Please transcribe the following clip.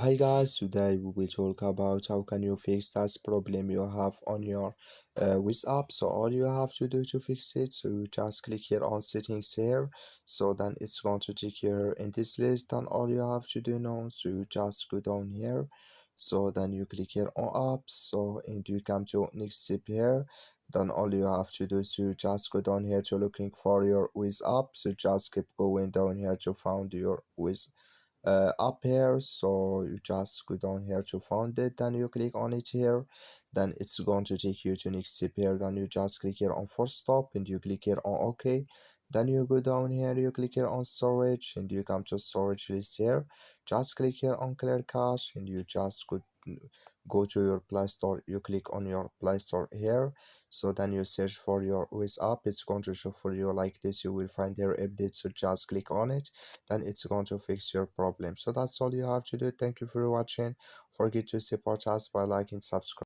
Hi guys, today we will talk about how can you fix that problem you have on your Wiz app. So all you have to do to fix it, so you just click here on settings here. So then it's going to take you in this list. Then all you have to do now, so you just go down here. So then you click here on apps. So and you come to next step here. Then all you have to do, so you just go down here to looking for your Wiz app. So just keep going down here to find your Wiz up here. So you just go down here to find it, then you click on it here, then it's going to take you to next step here. Then you just click here on force stop and you click here on OK. Then you go down here, you click here on storage and you come to storage list here. Just click here on clear cache and you just go to your Play Store. You click on your Play Store here. So then you search for your Waze app. It's going to show for you like this. You will find their update, so just click on it, then it's going to fix your problem. So that's all you have to do. Thank you for watching. Forget to support us by liking, subscribe.